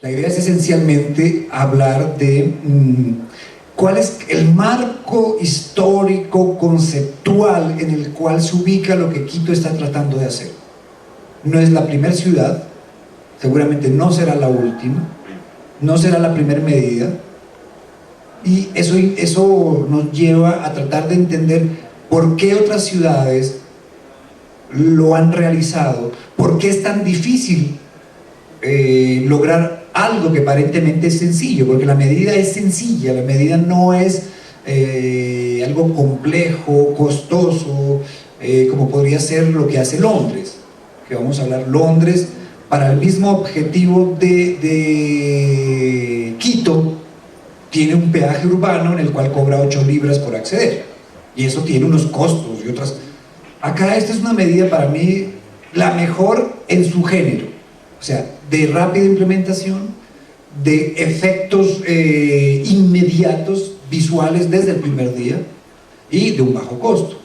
La idea es esencialmente hablar de cuál es el marco histórico, conceptual en el cual se ubica lo que Quito está tratando de hacer. No es la primera ciudad, seguramente no será la última, no será la primera medida, y eso nos lleva a tratar de entender por qué otras ciudades lo han realizado, por qué es tan difícil lograr algo que aparentemente es sencillo, porque la medida es sencilla, la medida no es algo complejo, costoso, como podría ser lo que hace Londres, que vamos a hablar. Londres, para el mismo objetivo de Quito, tiene un peaje urbano en el cual cobra 8 libras por acceder, y eso tiene unos costos y otras. Acá esta es una medida para mí la mejor en su género, o sea, de rápida implementación, de efectos inmediatos, visuales desde el primer día, y de un bajo costo,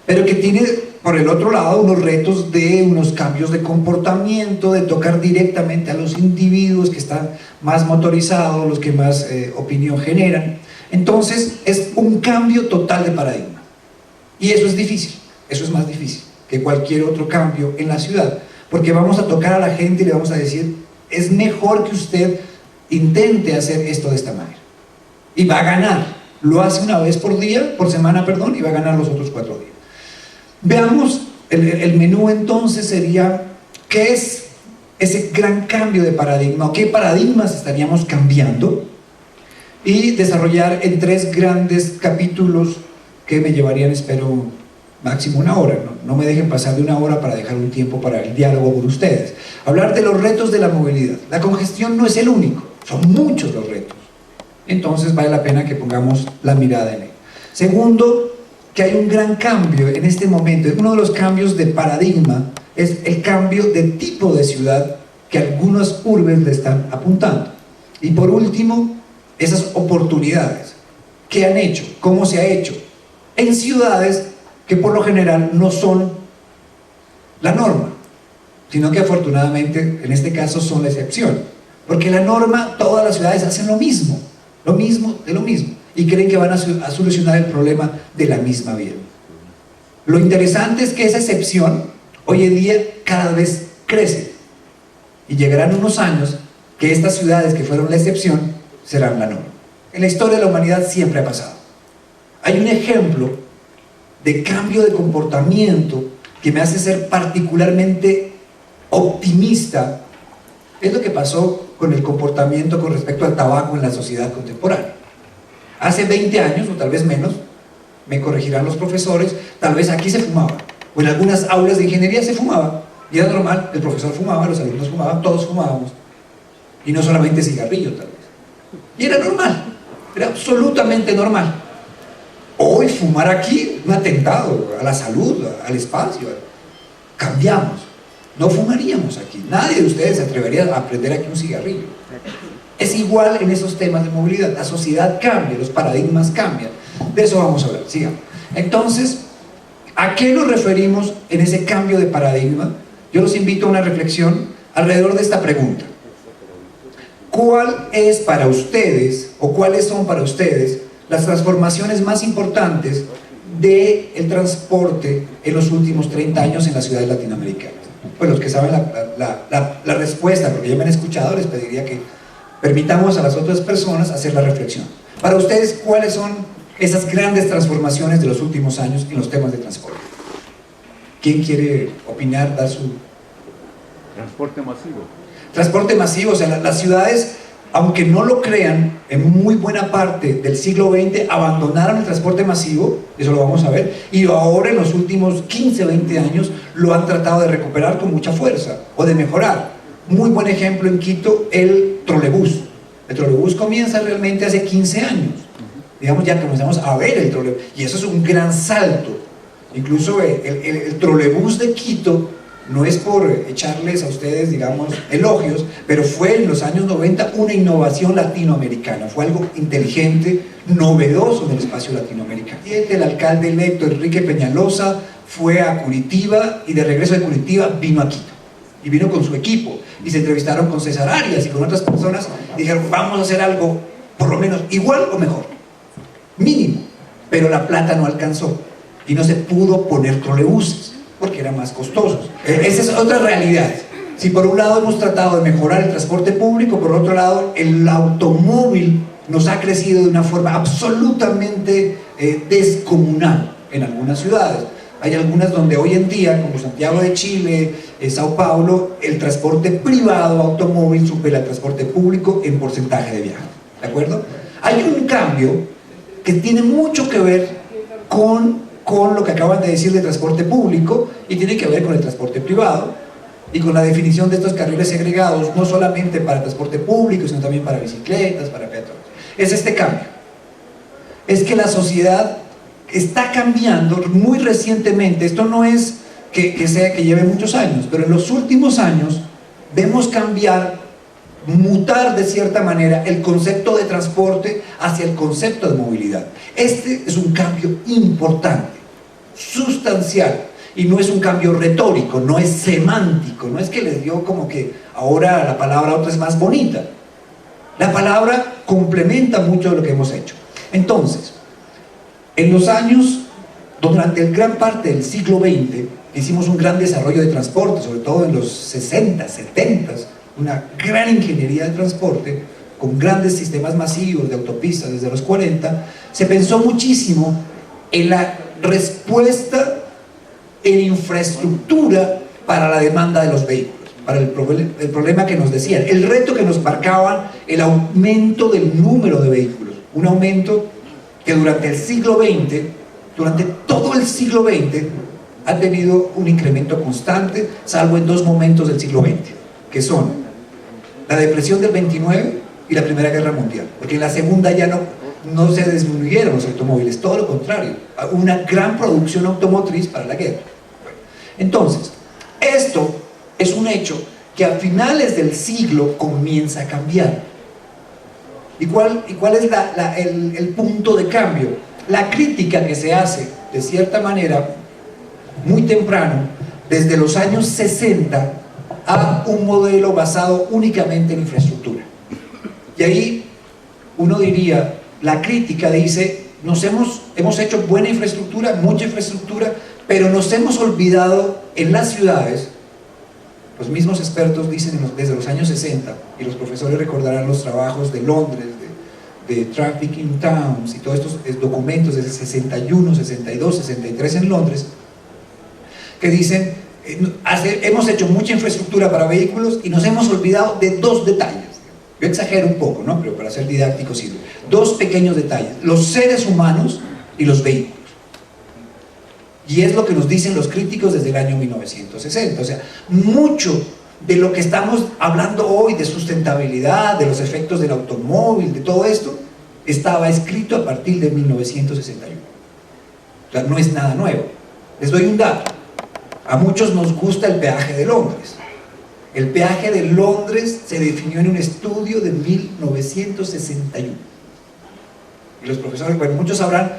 pero que tiene por el otro lado unos retos de unos cambios de comportamiento, de tocar directamente a los individuos que están más motorizados, los que más opinión generan. Entonces es un cambio total de paradigma, y eso es difícil, eso es más difícil que cualquier otro cambio en la ciudad, porque vamos a tocar a la gente y le vamos a decir: es mejor que usted intente hacer esto de esta manera, y va a ganar. Lo hace una vez por semana, y va a ganar los otros 4 días. Veamos el menú. Entonces sería: ¿qué es ese gran cambio de paradigma? ¿O qué paradigmas estaríamos cambiando? Y desarrollar en 3 grandes capítulos que me llevarían, espero, máximo 1 hora. No me dejen pasar de 1 hora para dejar un tiempo para el diálogo con ustedes. Hablar de los retos de la movilidad. La congestión no es el único, son muchos los retos. Entonces vale la pena que pongamos la mirada en él. Segundo, que hay un gran cambio en este momento. Uno de los cambios de paradigma es el cambio de tipo de ciudad que algunas urbes le están apuntando. Y por último, esas oportunidades. ¿Qué han hecho? ¿Cómo se ha hecho? En ciudades que por lo general no son la norma, sino que afortunadamente en este caso son la excepción, porque la norma, todas las ciudades hacen lo mismo de lo mismo, y creen que van a solucionar el problema de la misma vía. Lo interesante es que esa excepción hoy en día cada vez crece, y llegarán unos años que estas ciudades que fueron la excepción serán la norma. En la historia de la humanidad siempre ha pasado. Hay un ejemplo de cambio de comportamiento que me hace ser particularmente optimista. Es lo que pasó con el comportamiento con respecto al tabaco en la sociedad contemporánea. Hace 20 años, o tal vez menos, me corregirán los profesores, tal vez aquí se fumaba, o en algunas aulas de ingeniería se fumaba, y era normal, el profesor fumaba, los alumnos fumaban, todos fumábamos, y no solamente cigarrillo tal vez, y era normal, era absolutamente normal. Hoy fumar aquí, un atentado a la salud, al espacio. Cambiamos, no fumaríamos aquí, nadie de ustedes se atrevería a prender aquí un cigarrillo. Es igual en esos temas de movilidad, la sociedad cambia, los paradigmas cambian. De eso vamos a hablar, sigamos. Entonces, ¿a qué nos referimos en ese cambio de paradigma? Yo los invito a una reflexión alrededor de esta pregunta: ¿cuál es para ustedes, o cuáles son para ustedes las transformaciones más importantes del transporte en los últimos 30 años en las ciudades latinoamericanas? Pues los que saben la respuesta, porque ya me han escuchado, les pediría que permitamos a las otras personas hacer la reflexión. Para ustedes, ¿cuáles son esas grandes transformaciones de los últimos años en los temas de transporte? ¿Quién quiere opinar, dar su...? Transporte masivo. Transporte masivo, o sea, las ciudades, aunque no lo crean, en muy buena parte del siglo XX abandonaron el transporte masivo, eso lo vamos a ver, y ahora en los últimos 15, 20 años lo han tratado de recuperar con mucha fuerza, o de mejorar. Muy buen ejemplo en Quito, el trolebús. El trolebús comienza realmente hace 15 años. Digamos, ya comenzamos a ver el trolebús, y eso es un gran salto. Incluso el trolebús de Quito, no es por echarles a ustedes, digamos, elogios, pero fue en los años 90 una innovación latinoamericana, fue algo inteligente, novedoso en el espacio latinoamericano. El alcalde electo Enrique Peñalosa fue a Curitiba, y de regreso de Curitiba vino a Quito. y vino con su equipo, y se entrevistaron con César Arias y con otras personas, y dijeron, vamos a hacer algo por lo menos igual o mejor, mínimo, pero la plata no alcanzó, y no se pudo poner trolebuses, porque eran más costosos. Esa es otra realidad. Si por un lado hemos tratado de mejorar el transporte público, por otro lado el automóvil nos ha crecido de una forma absolutamente descomunal en algunas ciudades. Hay algunas donde hoy en día, como Santiago de Chile, Sao Paulo, el transporte privado automóvil supera el transporte público en porcentaje de viajes, ¿de acuerdo? Hay un cambio que tiene mucho que ver con lo que acaban de decir de transporte público y tiene que ver con el transporte privado y con la definición de estos carriles segregados, no solamente para el transporte público, sino también para bicicletas, para peatones. Es este cambio. Es que la sociedad está cambiando muy recientemente. Esto no es que lleve muchos años, pero en los últimos años vemos cambiar, mutar de cierta manera el concepto de transporte hacia el concepto de movilidad. Este es un cambio importante, sustancial, y no es un cambio retórico, no es semántico, no es que les dio como que ahora la palabra otra es más bonita. La palabra complementa mucho de lo que hemos hecho. Entonces, en los años, durante gran parte del siglo XX, hicimos un gran desarrollo de transporte, sobre todo en los 60, 70, una gran ingeniería de transporte, con grandes sistemas masivos de autopistas desde los 40, se pensó muchísimo en la respuesta en infraestructura para la demanda de los vehículos, para el problema que nos decían, el reto que nos marcaban, el aumento del número de vehículos, un aumento que durante el siglo XX, durante todo el siglo XX, ha tenido un incremento constante, salvo en dos momentos del siglo XX, que son la depresión del 29 y la Primera Guerra Mundial, porque en la segunda ya no se disminuyeron los automóviles, todo lo contrario, una gran producción automotriz para la guerra. Bueno, entonces, esto es un hecho que a finales del siglo comienza a cambiar. ¿Y cuál es el punto de cambio? La crítica que se hace, de cierta manera, muy temprano, desde los años 60, a un modelo basado únicamente en infraestructura. Y ahí uno diría, la crítica dice, hemos hecho buena infraestructura, mucha infraestructura, pero nos hemos olvidado en las ciudades. Los mismos expertos dicen desde los años 60, y los profesores recordarán los trabajos de Londres, de Traffic in Towns y todos estos documentos desde 61, 62, 63 en Londres, que dicen, hemos hecho mucha infraestructura para vehículos y nos hemos olvidado de dos detalles. Yo exagero un poco, ¿no? Pero para ser didáctico sirve. Dos pequeños detalles, los seres humanos y los vehículos. Y es lo que nos dicen los críticos desde el año 1960. O sea, mucho de lo que estamos hablando hoy de sustentabilidad, de los efectos del automóvil, de todo esto, estaba escrito a partir de 1961. O sea, no es nada nuevo. Les doy un dato. A muchos nos gusta el peaje de Londres. El peaje de Londres se definió en un estudio de 1961. Y los profesores, bueno, muchos sabrán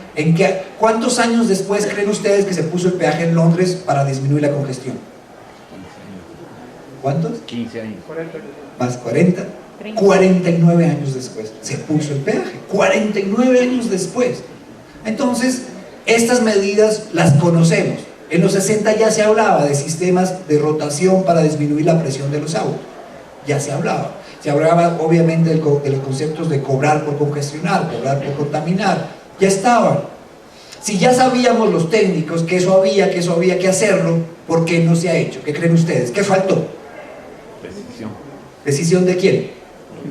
¿cuántos años después creen ustedes que se puso el peaje en Londres para disminuir la congestión? ¿Cuántos? 15 años. 40. Más 40. 49 años después se puso el peaje. 49 años después. Entonces, estas medidas las conocemos. En los 60 ya se hablaba de sistemas de rotación para disminuir la presión de los autos. Ya se hablaba. Se hablaba obviamente de los conceptos de cobrar por congestionar, cobrar por contaminar. Ya estaban. Si ya sabíamos los técnicos que eso había que hacerlo, ¿por qué no se ha hecho? ¿Qué creen ustedes? ¿Qué faltó? Decisión. ¿Decisión de quién?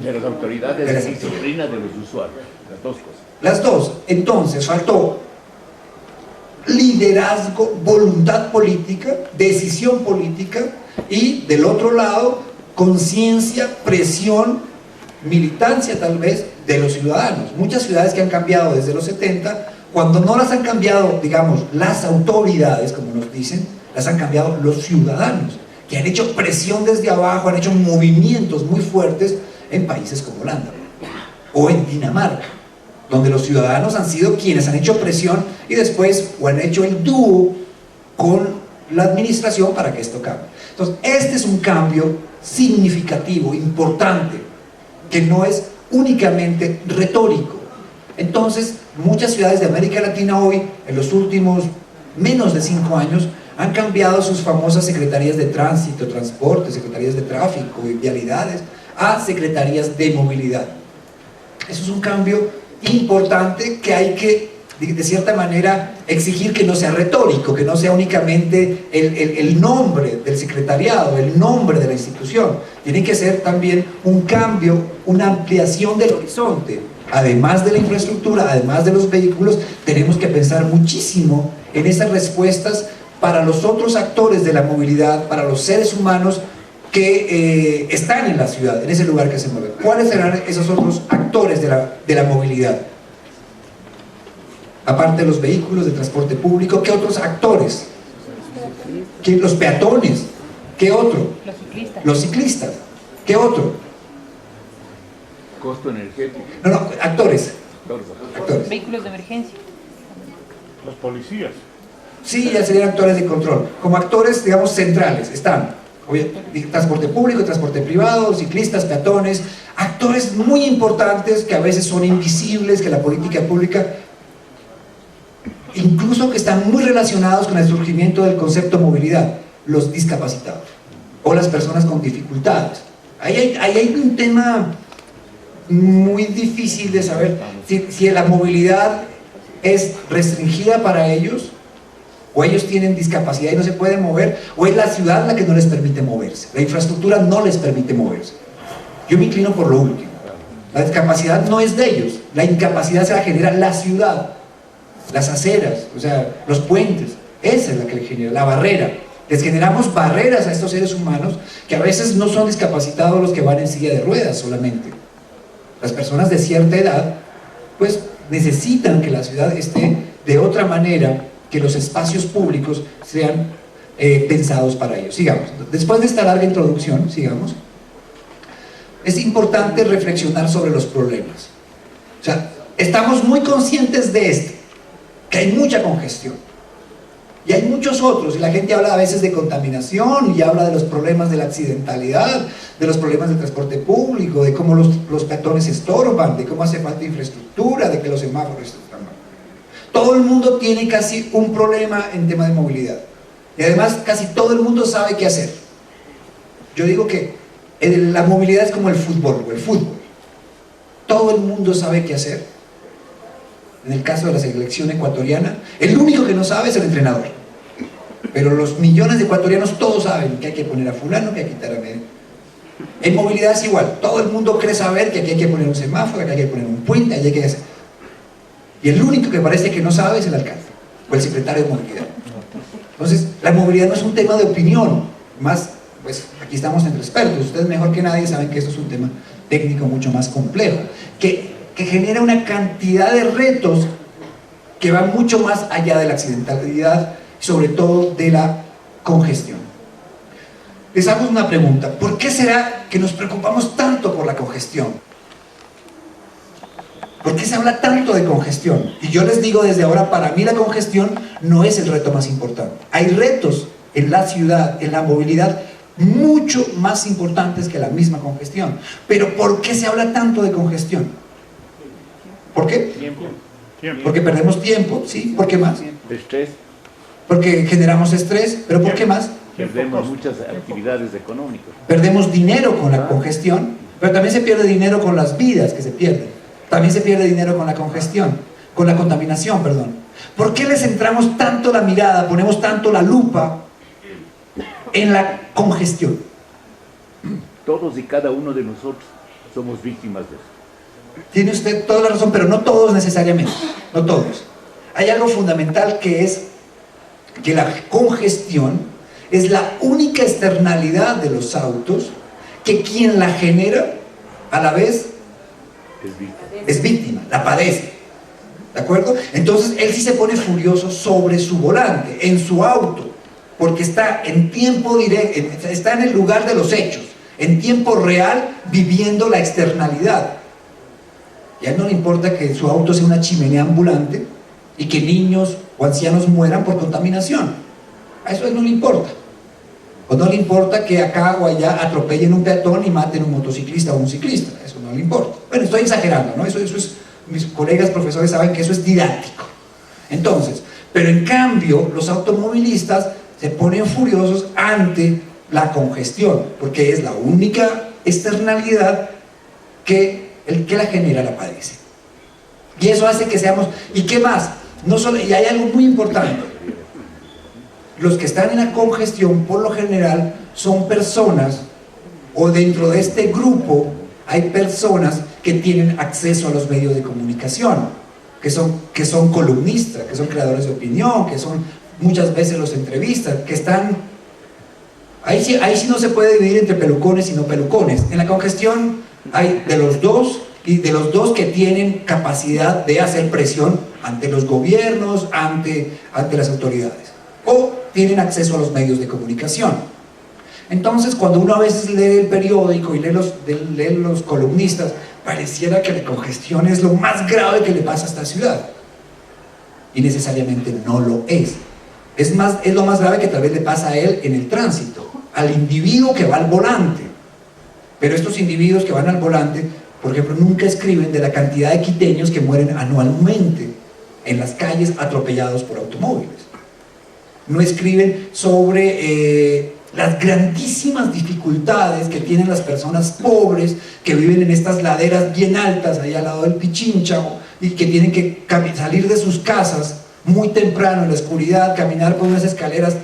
De las autoridades, De las y disciplina de los usuarios. Las dos cosas. Las dos. Entonces faltó liderazgo, voluntad política, decisión política y del otro lado conciencia, presión, militancia tal vez de los ciudadanos. Muchas ciudades que han cambiado desde los 70, cuando no las han cambiado, digamos, las autoridades, como nos dicen, las han cambiado los ciudadanos, que han hecho presión desde abajo, han hecho movimientos muy fuertes en países como Holanda o en Dinamarca, donde los ciudadanos han sido quienes han hecho presión y después o han hecho el dúo con la administración para que esto cambie. Entonces, este es un cambio significativo, importante, que no es únicamente retórico. Entonces, muchas ciudades de América Latina hoy, en los últimos menos de 5 años, han cambiado sus famosas secretarías de tránsito, transporte, secretarías de tráfico y vialidades a secretarías de movilidad. Eso es un cambio importante que hay que, de cierta manera, exigir que no sea retórico, que no sea únicamente el nombre del secretariado, el nombre de la institución. Tiene que ser también un cambio, una ampliación del horizonte. Además de la infraestructura, además de los vehículos, tenemos que pensar muchísimo en esas respuestas para los otros actores de la movilidad, para los seres humanos que están en la ciudad, en ese lugar que se mueven. ¿Cuáles serán esos otros actores de la movilidad? Aparte de los vehículos de transporte público, ¿qué otros actores? Los peatones, ¿qué otro? Los ciclistas. Los ciclistas, ¿qué otro? Costo energético. No, actores. Actores. Vehículos de emergencia. Los policías. Sí, ya serían actores de control. Como actores, digamos, centrales, están transporte público, transporte privado, ciclistas, peatones, actores muy importantes que a veces son invisibles, que la política pública, incluso que están muy relacionados con el surgimiento del concepto movilidad, los discapacitados o las personas con dificultades. Ahí hay un tema muy difícil de saber si la movilidad es restringida para ellos, o ellos tienen discapacidad y no se pueden mover, o es la ciudad la que no les permite moverse, la infraestructura no les permite moverse. Yo me inclino por lo último. La discapacidad no es de ellos, la incapacidad se la genera la ciudad, las aceras, o sea, los puentes, esa es la que le genera, la barrera. Les generamos barreras a estos seres humanos que a veces no son discapacitados los que van en silla de ruedas solamente. Las personas de cierta edad, pues necesitan que la ciudad esté de otra manera, que los espacios públicos sean pensados para ellos. Sigamos. Después de esta larga introducción, sigamos. Es importante reflexionar sobre los problemas. O sea, estamos muy conscientes de que hay mucha congestión. Y hay muchos otros, y la gente habla a veces de contaminación, y habla de los problemas de la accidentalidad, de los problemas del transporte público, de cómo los peatones estorban, de cómo hace falta infraestructura, de que los semáforos están mal. Todo el mundo tiene casi un problema en tema de movilidad. Y además casi todo el mundo sabe qué hacer. Yo digo que la movilidad es como el fútbol, Todo el mundo sabe qué hacer. En el caso de la selección ecuatoriana, el único que no sabe es el entrenador. Pero los millones de ecuatorianos todos saben que hay que poner a fulano, que hay que quitar a medio. En movilidad es igual, todo el mundo cree saber que aquí hay que poner un semáforo, que aquí hay que poner un puente, aquí hay que hacer. Y el único que parece que no sabe es el alcalde o el secretario de movilidad. Entonces, la movilidad no es un tema de opinión, más, pues aquí estamos entre expertos, ustedes mejor que nadie saben que esto es un tema técnico mucho más complejo, que genera una cantidad de retos que van mucho más allá de la accidentalidad, sobre todo de la congestión. Les hago una pregunta: ¿por qué será que nos preocupamos tanto por la congestión? ¿Por qué se habla tanto de congestión? Y yo les digo desde ahora, para mí la congestión no es el reto más importante. Hay retos en la ciudad, en la movilidad, mucho más importantes que la misma congestión. Pero ¿por qué se habla tanto de congestión? ¿Por qué? Tiempo. Porque perdemos tiempo, ¿sí? ¿Por qué más? Estrés. Porque generamos estrés, ¿pero por qué más? Perdemos muchas actividades económicas. Perdemos dinero con la congestión, pero también se pierde dinero con las vidas que se pierden. También se pierde dinero con la congestión, con la contaminación, perdón. ¿Por qué le centramos tanto la mirada, ponemos tanto la lupa en la congestión? Todos y cada uno de nosotros somos víctimas de eso. Tiene usted toda la razón, pero no todos necesariamente, no todos. Hay algo fundamental que es que la congestión es la única externalidad de los autos que quien la genera a la vez es víctima, la padece. ¿De acuerdo? Entonces él sí se pone furioso sobre su volante, en su auto, porque está en tiempo directo, está en el lugar de los hechos, en tiempo real, viviendo la externalidad. Y a él no le importa que su auto sea una chimenea ambulante y que niños o ancianos mueran por contaminación. A eso no le importa. O no le importa que acá o allá atropellen un peatón y maten a un motociclista o un ciclista. Eso no le importa. Bueno, estoy exagerando, ¿no? Eso es, mis colegas profesores saben que eso es didáctico. Entonces, pero en cambio, los automovilistas se ponen furiosos ante la congestión, porque es la única externalidad que el que la genera la padece. Y eso hace que seamos... ¿Y qué más? No solo, y hay algo muy importante. Los que están en la congestión, por lo general, son personas, o dentro de este grupo, hay personas que tienen acceso a los medios de comunicación, que son columnistas, que son creadores de opinión, que son muchas veces los entrevistas, que están... Ahí sí no se puede dividir entre pelucones y no pelucones. En la congestión hay de los dos, y de los dos que tienen capacidad de hacer presión ante los gobiernos, ante las autoridades, o tienen acceso a los medios de comunicación. Entonces, cuando uno a veces lee el periódico y lee los columnistas, pareciera que la congestión es lo más grave que le pasa a esta ciudad, y necesariamente no lo es. Es lo más grave que tal vez le pasa a él en el tránsito, al individuo que va al volante. Pero estos individuos que van al volante, por ejemplo, nunca escriben de la cantidad de quiteños que mueren anualmente en las calles atropellados por automóviles. No escriben sobre las grandísimas dificultades que tienen las personas pobres que viven en estas laderas bien altas, ahí al lado del Pichincha, y que tienen que salir de sus casas muy temprano en la oscuridad, caminar por unas escaleras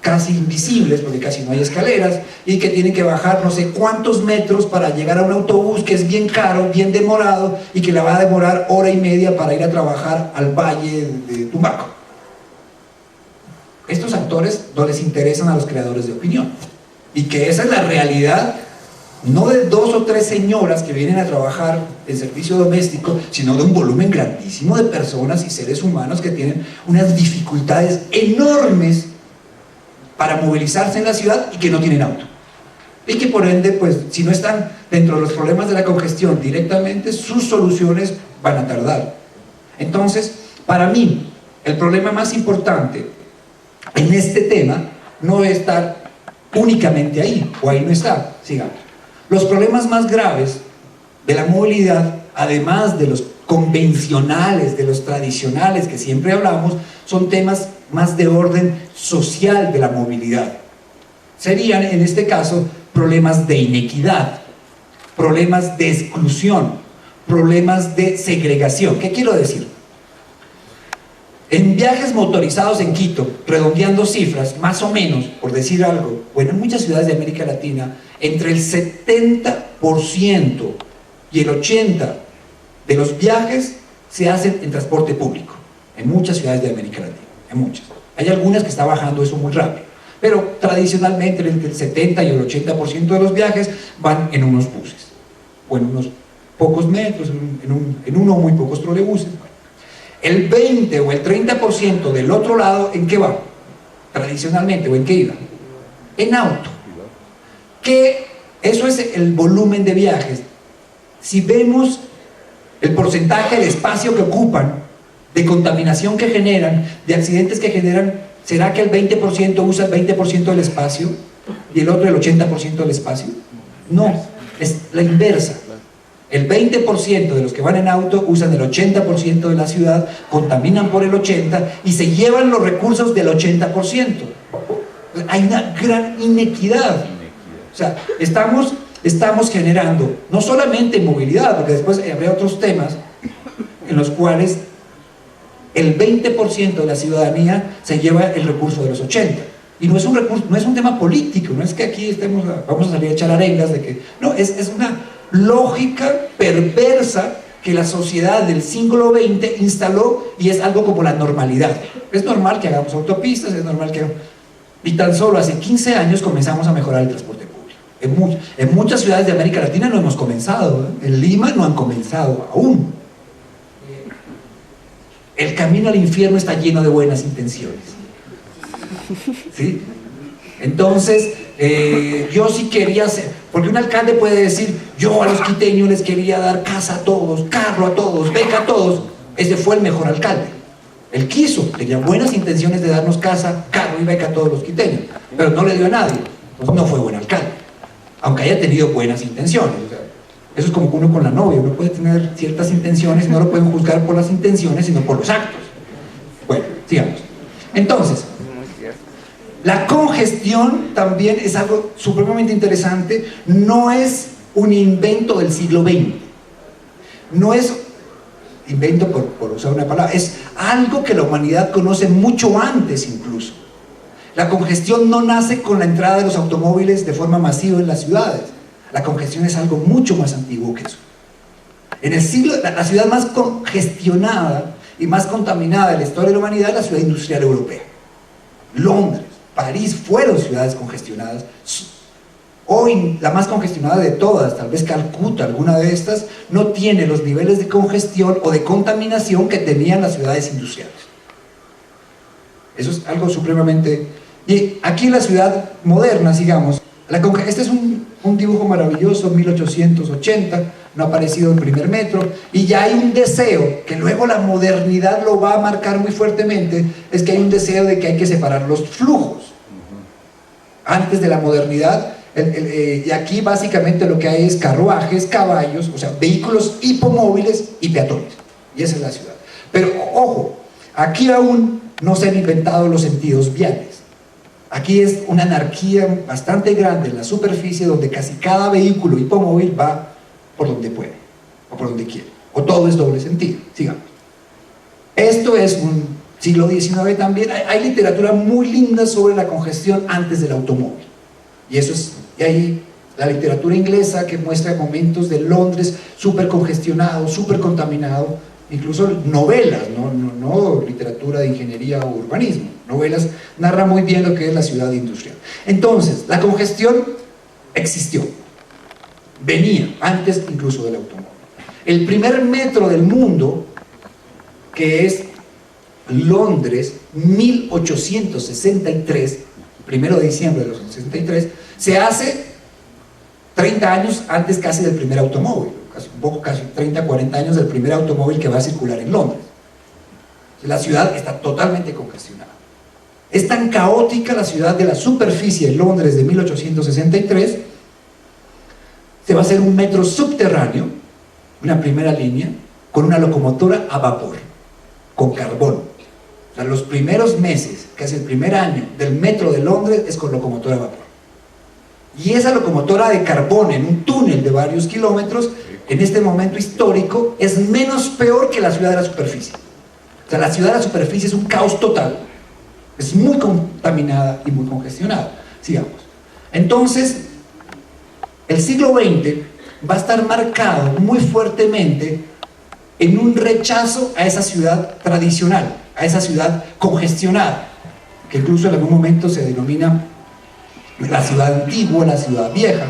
casi invisibles, porque casi no hay escaleras, y que tienen que bajar no sé cuántos metros para llegar a un autobús que es bien caro, bien demorado, y que le va a demorar hora y media para ir a trabajar al valle de Tumaco. Estos actores no les interesan a los creadores de opinión, y que esa es la realidad, no de 2 o 3 señoras que vienen a trabajar en servicio doméstico, sino de un volumen grandísimo de personas y seres humanos que tienen unas dificultades enormes para movilizarse en la ciudad y que no tienen auto. Y que por ende, pues, si no están dentro de los problemas de la congestión directamente, sus soluciones van a tardar. Entonces, para mí, el problema más importante en este tema no está únicamente ahí, o ahí no está, sigamos. Los problemas más graves de la movilidad, además de los convencionales, de los tradicionales que siempre hablamos, son temas más de orden social de la movilidad. Serían, en este caso, problemas de inequidad, problemas de exclusión, problemas de segregación. ¿Qué quiero decir? En viajes motorizados en Quito, redondeando cifras, más o menos, por decir algo, bueno, en muchas ciudades de América Latina, entre el 70% y el 80% de los viajes se hacen en transporte público, en muchas ciudades de América Latina, en muchas. Hay algunas que está bajando eso muy rápido, pero tradicionalmente entre el 70 y el 80% de los viajes van en unos buses, o en unos pocos metros, en uno o muy pocos trolebuses. El 20 o el 30% del otro lado, ¿en qué va? Tradicionalmente, ¿o en qué iba? En auto. Que eso es el volumen de viajes. Si vemos el porcentaje del espacio que ocupan, de contaminación que generan, de accidentes que generan, ¿será que el 20% usa el 20% del espacio y el otro el 80% del espacio? No, es la inversa. El 20% de los que van en auto usan el 80% de la ciudad, contaminan por el 80% y se llevan los recursos del 80%. Hay una gran inequidad. O sea, estamos generando no solamente movilidad, porque después habrá otros temas en los cuales el 20% de la ciudadanía se lleva el recurso de los 80%. Y no es un recurso, no es un tema político, no es que aquí vamos a salir a echar arengas de que... No, es una lógica perversa que la sociedad del siglo XX instaló y es algo como la normalidad. Es normal que hagamos autopistas, es normal que... Y tan solo hace 15 años comenzamos a mejorar el transporte público. En muchas ciudades de América Latina no hemos comenzado, ¿eh? En Lima no han comenzado aún. El camino al infierno está lleno de buenas intenciones. ¿Sí? Entonces, yo sí quería hacer, porque un alcalde puede decir, yo a los quiteños les quería dar casa a todos, carro a todos, beca a todos. Ese fue el mejor alcalde. Él quiso, tenía buenas intenciones de darnos casa, carro y beca a todos los quiteños, pero no le dio a nadie, entonces no fue buen alcalde, aunque haya tenido buenas intenciones. O sea, eso es como uno con la novia, uno puede tener ciertas intenciones, no lo pueden juzgar por las intenciones, sino por los actos. Bueno, sigamos. Entonces, la congestión también es algo supremamente interesante, no es un invento del siglo XX, no es invento por usar una palabra, es algo que la humanidad conoce mucho antes incluso. La congestión no nace con la entrada de los automóviles de forma masiva en las ciudades, la congestión es algo mucho más antiguo que eso. En el siglo, la ciudad más congestionada y más contaminada de la historia de la humanidad es la ciudad industrial europea. Londres, París fueron ciudades congestionadas. Hoy la más congestionada de todas, tal vez Calcuta, alguna de estas, no tiene los niveles de congestión o de contaminación que tenían las ciudades industriales. Eso es algo supremamente... Y aquí en la ciudad moderna, digamos, este es un dibujo maravilloso, 1880, no ha aparecido el primer metro, y ya hay un deseo, que luego la modernidad lo va a marcar muy fuertemente, es que hay un deseo de que hay que separar los flujos. Antes de la modernidad, y aquí básicamente lo que hay es carruajes, caballos, o sea, vehículos hipomóviles y peatones, y esa es la ciudad. Pero ojo, aquí aún no se han inventado los sentidos viales. Aquí es una anarquía bastante grande en la superficie donde casi cada vehículo hipomóvil va por donde puede, o por donde quiere, o todo es doble sentido. Sigamos. Esto es un siglo XIX también, hay literatura muy linda sobre la congestión antes del automóvil, y eso es, y hay la literatura inglesa que muestra momentos de Londres súper congestionado, súper contaminado, incluso novelas, no literatura de ingeniería o urbanismo, novelas narran muy bien lo que es la ciudad industrial. Entonces, la congestión existió, venía antes incluso del automóvil. El primer metro del mundo, que es Londres, 1863, 1 de diciembre de los 63, se hace 30 años antes casi del primer automóvil, casi 30, 40 años del primer automóvil que va a circular en Londres. La ciudad está totalmente congestionada. Es tan caótica la ciudad de la superficie de Londres de 1863, se va a hacer un metro subterráneo, una primera línea, con una locomotora a vapor, con carbón. O sea, los primeros meses, casi el primer año del metro de Londres es con locomotora a vapor. Y esa locomotora de carbón en un túnel de varios kilómetros, en este momento histórico, es menos peor que la ciudad de la superficie. O sea, la ciudad de la superficie es un caos total, es muy contaminada y muy congestionada. Sigamos. Entonces, el siglo XX va a estar marcado muy fuertemente en un rechazo a esa ciudad tradicional, a esa ciudad congestionada, que incluso en algún momento se denomina la ciudad antigua, la ciudad vieja,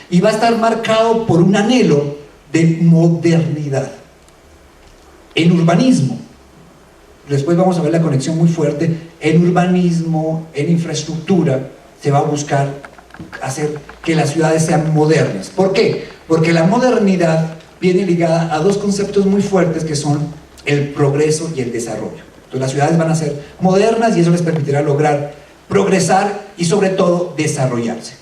y va a estar marcado por un anhelo de modernidad. En urbanismo, después vamos a ver la conexión muy fuerte, en urbanismo, en infraestructura, se va a buscar hacer que las ciudades sean modernas. ¿Por qué? Porque la modernidad viene ligada a dos conceptos muy fuertes que son el progreso y el desarrollo. Entonces las ciudades van a ser modernas y eso les permitirá lograr progresar y sobre todo desarrollarse.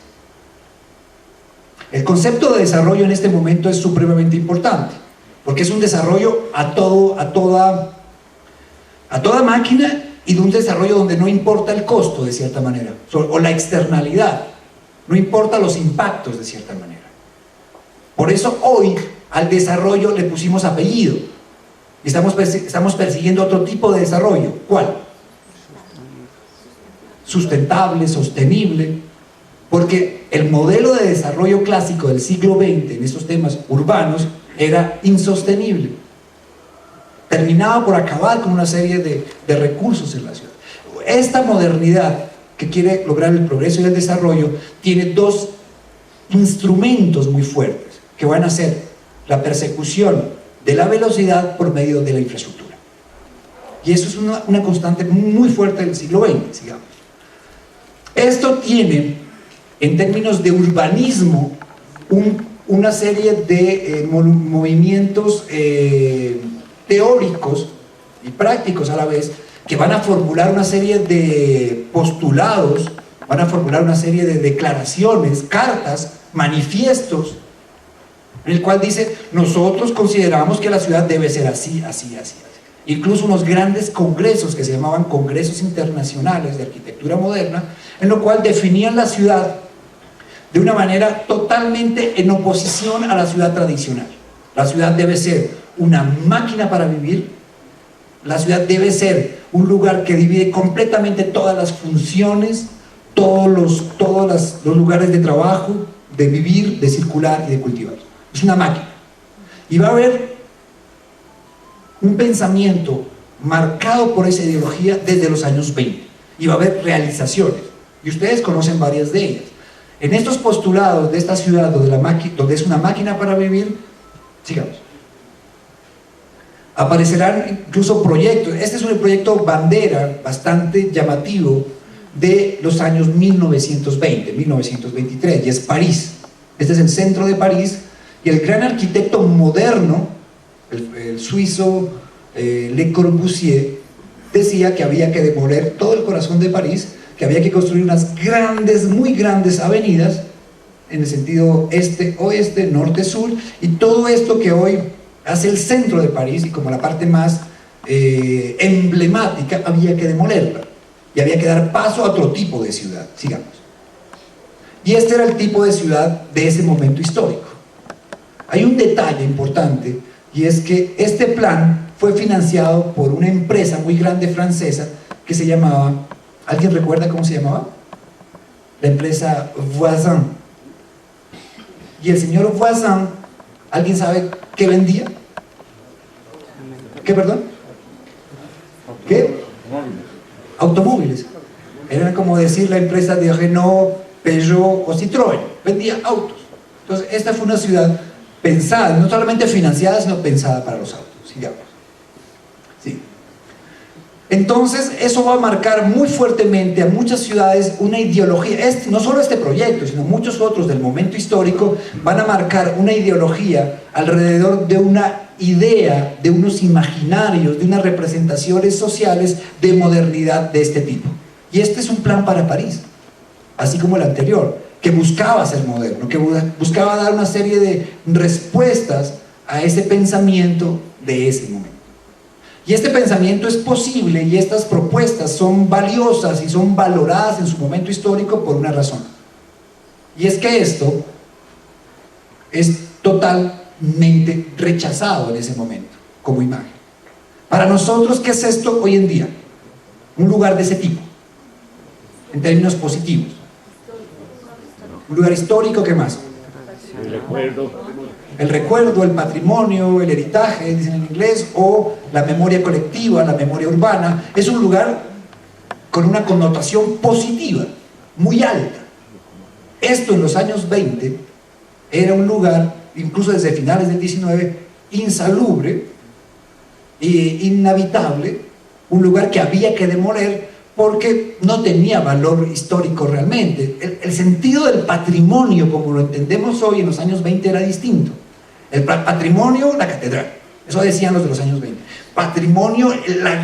El concepto de desarrollo en este momento es supremamente importante, porque es un desarrollo a toda máquina y de un desarrollo donde no importa el costo de cierta manera, o la externalidad, no importa los impactos de cierta manera. Por eso hoy al desarrollo le pusimos apellido y estamos persiguiendo otro tipo de desarrollo. ¿Cuál? Sustentable, sostenible, porque el modelo de desarrollo clásico del siglo XX en esos temas urbanos era insostenible, terminaba por acabar con una serie de recursos en la ciudad. Esta modernidad que quiere lograr el progreso y el desarrollo tiene dos instrumentos muy fuertes que van a ser la persecución de la velocidad por medio de la infraestructura, y eso es una constante muy fuerte del siglo XX, digamos. Esto tiene, en términos de urbanismo, una serie de movimientos teóricos y prácticos a la vez, que van a formular una serie de postulados, van a formular una serie de declaraciones, cartas, manifiestos, en el cual dice, nosotros consideramos que la ciudad debe ser así, así, así, así. Incluso unos grandes congresos que se llamaban congresos internacionales de arquitectura moderna, en lo cual definían la ciudad de una manera totalmente en oposición a la ciudad tradicional. La ciudad debe ser una máquina para vivir, la ciudad debe ser un lugar que divide completamente todas las funciones, todos los lugares de trabajo, de vivir, de circular y de cultivar. Es una máquina. Y va a haber un pensamiento marcado por esa ideología desde los años 20. Y va a haber realizaciones. Y ustedes conocen varias de ellas. En estos postulados de esta ciudad donde es una máquina para vivir, sigamos. Aparecerán incluso proyectos. Este es un proyecto bandera bastante llamativo de los años 1920, 1923, y es París. Este es el centro de París, y el gran arquitecto moderno, el suizo Le Corbusier, decía que había que demoler todo el corazón de París, que había que construir unas grandes, muy grandes avenidas en el sentido este-oeste, norte-sur, y todo esto que hoy hace el centro de París y como la parte más emblemática, había que demolerla y había que dar paso a otro tipo de ciudad. Sigamos. Y este era el tipo de ciudad de ese momento histórico. Hay un detalle importante, y es que este plan fue financiado por una empresa muy grande francesa que se llamaba, ¿alguien recuerda cómo se llamaba? La empresa Voisin. Y el señor Voisin, ¿alguien sabe qué vendía? ¿Qué, perdón? ¿Qué? Automóviles. Era como decir la empresa de Renault, Peugeot o Citroën. Vendía autos. Entonces, esta fue una ciudad pensada, no solamente financiada, sino pensada para los autos. Sigamos. Sí. Entonces, eso va a marcar muy fuertemente a muchas ciudades una ideología. No solo este proyecto, sino muchos otros del momento histórico van a marcar una ideología alrededor de una idea, de unos imaginarios, de unas representaciones sociales de modernidad de este tipo. Y este es un plan para París, así como el anterior, que buscaba ser moderno, que buscaba dar una serie de respuestas a ese pensamiento de ese momento. Y este pensamiento es posible, y estas propuestas son valiosas y son valoradas en su momento histórico por una razón. Y es que esto es totalmente rechazado en ese momento como imagen. Para nosotros, ¿qué es esto hoy en día? Un lugar de ese tipo, en términos positivos. Un lugar histórico, ¿qué más? El recuerdo. El recuerdo, el patrimonio, el heritaje, dicen en inglés, o la memoria colectiva, la memoria urbana. Es un lugar con una connotación positiva, muy alta. Esto en los años 20 era un lugar, incluso desde finales del 19, insalubre e inhabitable, un lugar que había que demoler porque no tenía valor histórico realmente. El sentido del patrimonio, como lo entendemos hoy, en los años 20 era distinto. El patrimonio, la catedral, eso decían los de los años 20. Patrimonio,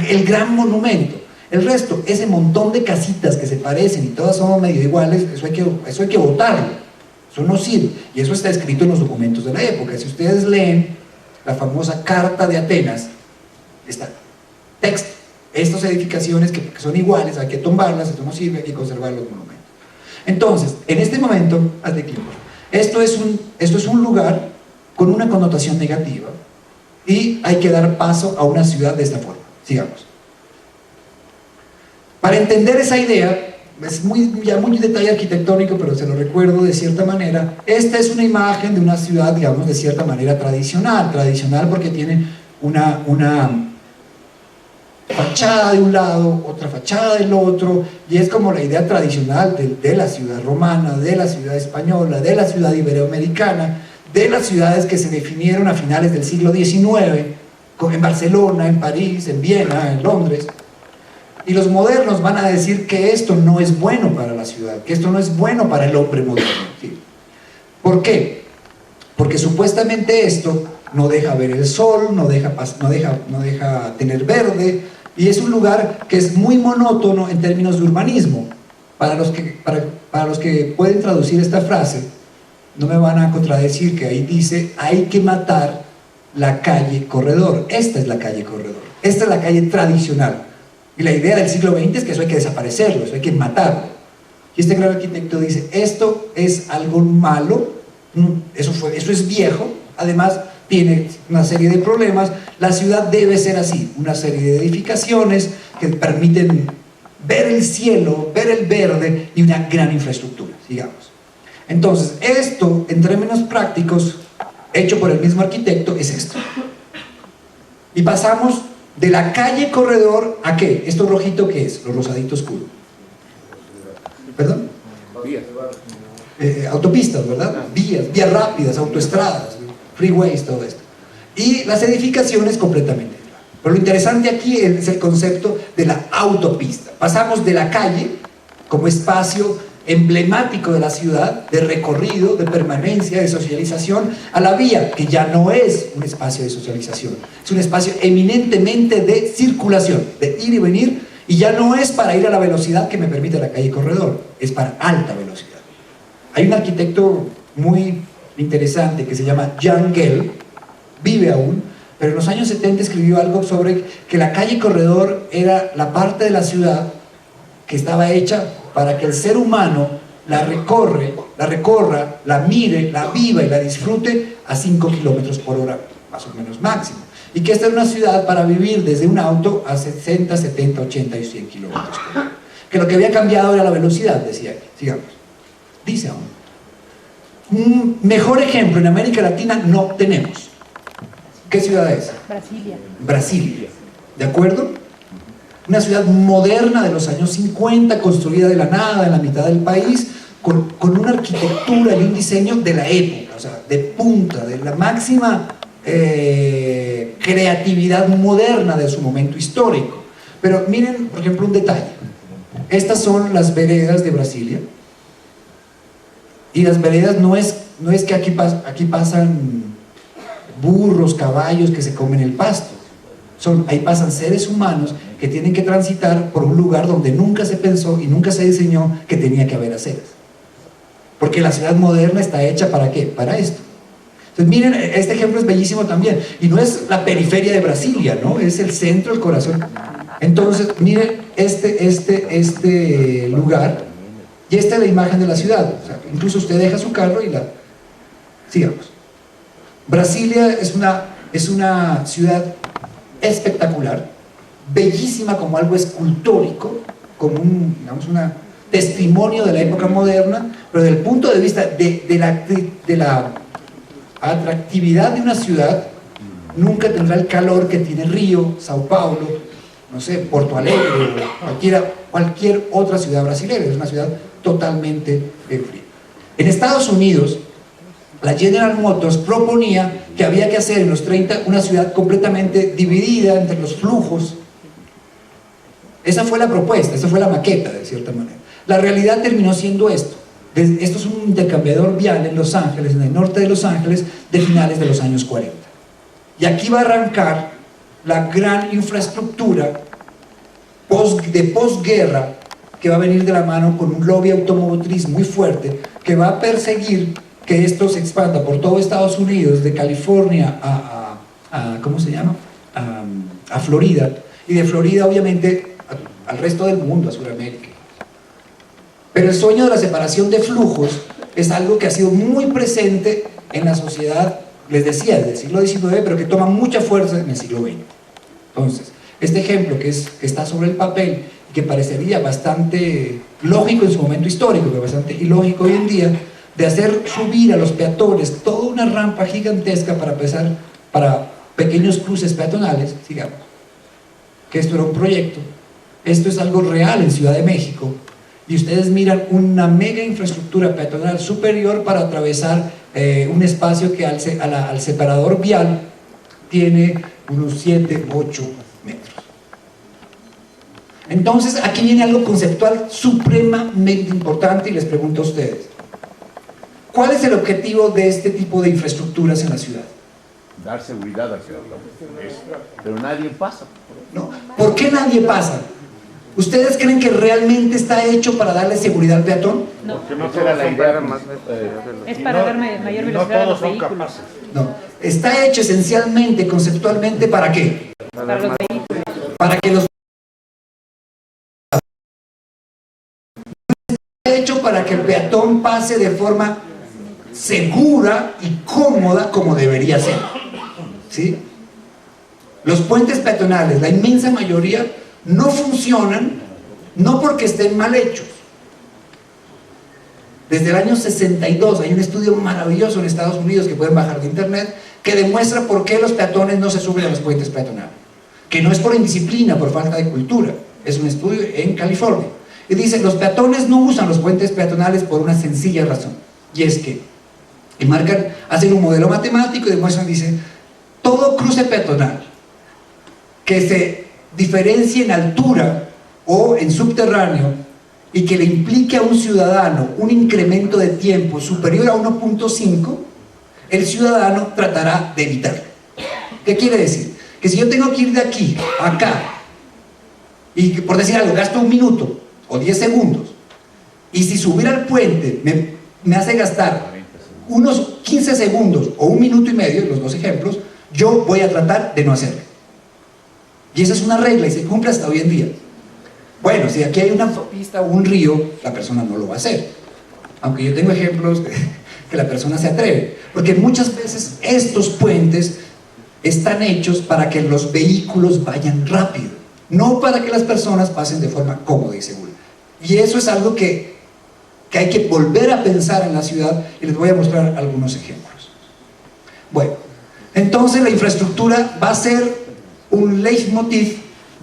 el gran monumento. El resto, ese montón de casitas que se parecen y todas son medio iguales, eso hay que botarlo. Eso no sirve. Y eso está escrito en los documentos de la época. Si ustedes leen la famosa Carta de Atenas, está texto. Estas edificaciones que son iguales, hay que tumbarlas, esto no sirve, hay que conservar los monumentos. Entonces, en este momento, hazle clic. Esto es un lugar con una connotación negativa y hay que dar paso a una ciudad de esta forma. Sigamos. Para entender esa idea, es ya muy detalle arquitectónico, pero se lo recuerdo de cierta manera. Esta es una imagen de una ciudad, digamos, de cierta manera tradicional porque tiene una fachada de un lado, otra fachada del otro, y es como la idea tradicional de la ciudad romana, de la ciudad española, de la ciudad iberoamericana, de las ciudades que se definieron a finales del siglo XIX, en Barcelona, en París, en Viena, en Londres. Y los modernos van a decir que esto no es bueno para la ciudad, que esto no es bueno para el hombre moderno. ¿Sí? ¿Por qué? Porque supuestamente esto no deja ver el sol, no deja tener verde, Y es un lugar que es muy monótono en términos de urbanismo. Para los que pueden traducir esta frase, no me van a contradecir que ahí dice: hay que matar la calle corredor. Esta es la calle corredor, esta es la calle tradicional. Y la idea del siglo XX es que eso hay que desaparecerlo, eso hay que matarlo. Y este gran arquitecto dice: esto es algo malo, eso es viejo, además tiene una serie de problemas, la ciudad debe ser así, una serie de edificaciones que permiten ver el cielo, ver el verde y una gran infraestructura, digamos. Entonces, esto, en términos prácticos, hecho por el mismo arquitecto, es esto. Y pasamos de la calle corredor a ¿qué? ¿Esto rojito qué es? Lo rosadito oscuro. ¿Perdón? Autopistas, ¿verdad? Vías rápidas, autoestradas, freeways, todo esto. Y las edificaciones completamente. Pero lo interesante aquí es el concepto de la autopista. Pasamos de la calle como espacio emblemático de la ciudad, de recorrido, de permanencia, de socialización, a la vía, que ya no es un espacio de socialización, es un espacio eminentemente de circulación, de ir y venir, y ya no es para ir a la velocidad que me permite la calle corredor, es para alta velocidad. Hay un arquitecto muy interesante que se llama Jan Gehl, vive aún, pero en los años 70 escribió algo sobre que la calle corredor era la parte de la ciudad que estaba hecha para que el ser humano la recorra, la mire, la viva y la disfrute a 5 kilómetros por hora, más o menos máximo. Y que esta es una ciudad para vivir desde un auto a 60, 70, 80 y 100 kilómetros por hora. Que lo que había cambiado era la velocidad, decía él, sigamos. Dice aún. Un mejor ejemplo en América Latina no tenemos. ¿Qué ciudad es? Brasilia. Brasilia, ¿de acuerdo? Una ciudad moderna de los años 50, construida de la nada, en la mitad del país, con una arquitectura y un diseño de la época, o sea, de punta, de la máxima creatividad moderna de su momento histórico. Pero miren, por ejemplo, un detalle. Estas son las veredas de Brasilia. Y las veredas no es que aquí pasan burros, caballos que se comen el pasto. Ahí pasan seres humanos que tienen que transitar por un lugar donde nunca se pensó y nunca se diseñó que tenía que haber aceras. Porque la ciudad moderna está hecha ¿para qué? Para esto. Entonces miren, este ejemplo es bellísimo también. Y no es la periferia de Brasilia, ¿no? Es el centro, el corazón. Entonces, miren este lugar. Y esta es la imagen de la ciudad. O sea, incluso usted deja su carro y la... Sigamos. Brasilia es una ciudad espectacular, bellísima como algo escultórico, como un testimonio de la época moderna, pero desde el punto de vista de la atractividad de una ciudad, nunca tendrá el calor que tiene Río, Sao Paulo, no sé, Porto Alegre, cualquier otra ciudad brasileña. Es una ciudad totalmente fría. En Estados Unidos, la General Motors proponía que había que hacer en los 30 una ciudad completamente dividida entre los flujos. Esa fue la propuesta, esa fue la maqueta, de cierta manera. La realidad terminó siendo esto. Esto es un intercambiador vial en Los Ángeles, en el norte de Los Ángeles, de finales de los años 40. Y aquí va a arrancar la gran infraestructura de posguerra que va a venir de la mano con un lobby automotriz muy fuerte que va a perseguir que esto se expanda por todo Estados Unidos, de California ¿cómo se llama? A Florida, y de Florida obviamente al resto del mundo, a Sudamérica. Pero el sueño de la separación de flujos es algo que ha sido muy presente en la sociedad, les decía, desde el siglo XIX, pero que toma mucha fuerza en el siglo XX. Entonces, este ejemplo que está sobre el papel, que parecería bastante lógico en su momento histórico, pero bastante ilógico hoy en día, de hacer subir a los peatones toda una rampa gigantesca para pequeños cruces peatonales, digamos, que esto era un proyecto. Esto es algo real en Ciudad de México, y ustedes miran una mega infraestructura peatonal superior para atravesar un espacio que al separador vial tiene unos 7, 8 metros. Entonces aquí viene algo conceptual supremamente importante y les pregunto a ustedes: ¿cuál es el objetivo de este tipo de infraestructuras en la ciudad? dar seguridad al peatón. Pero nadie pasa. ¿No? ¿Por qué nadie pasa? ¿Ustedes creen que realmente está hecho para darle seguridad al peatón? No. Porque no Esa era la idea. Es para dar mayor velocidad no a los todos son vehículos. capaces. No. Está hecho esencialmente, conceptualmente, ¿para qué? Para los vehículos. Para que los... Está hecho para que el peatón pase de forma segura y cómoda como debería ser. ¿Sí? Los puentes peatonales, la inmensa mayoría, no funcionan, no porque estén mal hechos. Desde el año 62 hay un estudio maravilloso en Estados Unidos que pueden bajar de internet que demuestra por qué los peatones no se suben a los puentes peatonales. Que no es por indisciplina, por falta de cultura. Es un estudio en California. Y dice, los peatones no usan los puentes peatonales por una sencilla razón. Y es que, y marcan, hacen un modelo matemático y demuestran, dice, todo cruce peatonal que se diferencie en altura o en subterráneo y que le implique a un ciudadano un incremento de tiempo superior a 1.5, el ciudadano tratará de evitarlo. ¿Qué quiere decir? Que si yo tengo que ir de aquí a acá y por decir algo gasto 1 minuto o 10 segundos y si subir al puente me hace gastar unos 15 segundos o 1 minuto y medio, los dos ejemplos, yo voy a tratar de no hacerlo. Y esa es una regla y se cumple hasta hoy en día. Bueno, si aquí hay una autopista o un río, la persona no lo va a hacer. Aunque yo tengo ejemplos que la persona se atreve. Porque muchas veces estos puentes están hechos para que los vehículos vayan rápido, no para que las personas pasen de forma cómoda y segura. Y eso es algo que hay que volver a pensar en la ciudad y les voy a mostrar algunos ejemplos. Bueno, entonces la infraestructura va a ser un leitmotiv,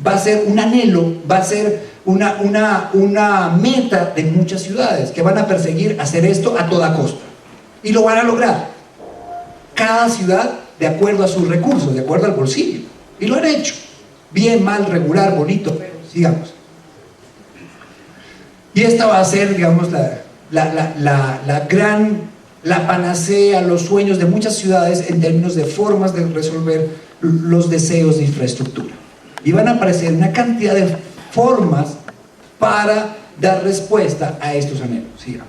va a ser un anhelo, va a ser una meta de muchas ciudades que van a perseguir hacer esto a toda costa. Y lo van a lograr. Cada ciudad de acuerdo a sus recursos, de acuerdo al bolsillo. Y lo han hecho. Bien, mal, regular, bonito, pero sigamos. Y esta va a ser, digamos, la panacea, los sueños de muchas ciudades en términos de formas de resolver los deseos de infraestructura. Y van a aparecer una cantidad de formas para dar respuesta a estos anhelos, sigamos.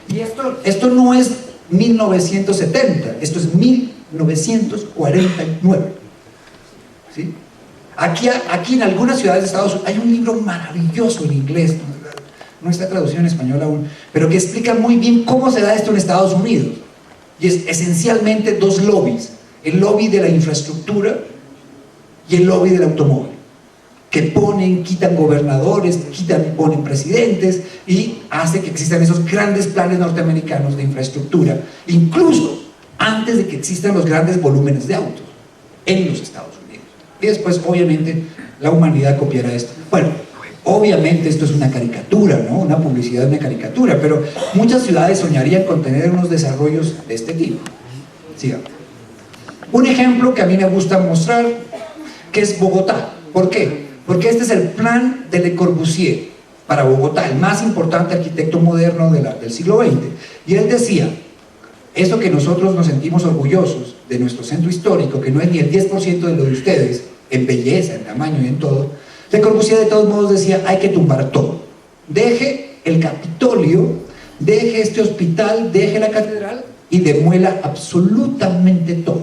Y esto no es 1970, esto es 1949. ¿Sí? Aquí en algunas ciudades de Estados Unidos hay un libro maravilloso en inglés, no está traducido en español aún, pero que explica muy bien cómo se da esto en Estados Unidos. Y es esencialmente dos lobbies: el lobby de la infraestructura y el lobby del automóvil, que quitan gobernadores, ponen presidentes y hace que existan esos grandes planes norteamericanos de infraestructura, incluso antes de que existan los grandes volúmenes de autos en los Estados Unidos. Y después, obviamente, la humanidad copiará esto. Bueno, obviamente esto es una caricatura, ¿no? Una publicidad de una caricatura, pero muchas ciudades soñarían con tener unos desarrollos de este tipo. Sigamos. Un ejemplo que a mí me gusta mostrar, que es Bogotá. ¿Por qué? Porque este es el plan de Le Corbusier para Bogotá, el más importante arquitecto moderno del siglo XX. Y él decía, eso que nosotros nos sentimos orgullosos de nuestro centro histórico, que no es ni el 10% de lo de ustedes, en belleza, en tamaño y en todo, Le Corbusier de todos modos decía, hay que tumbar todo. Deje el Capitolio, deje este hospital, deje la catedral y demuela absolutamente todo.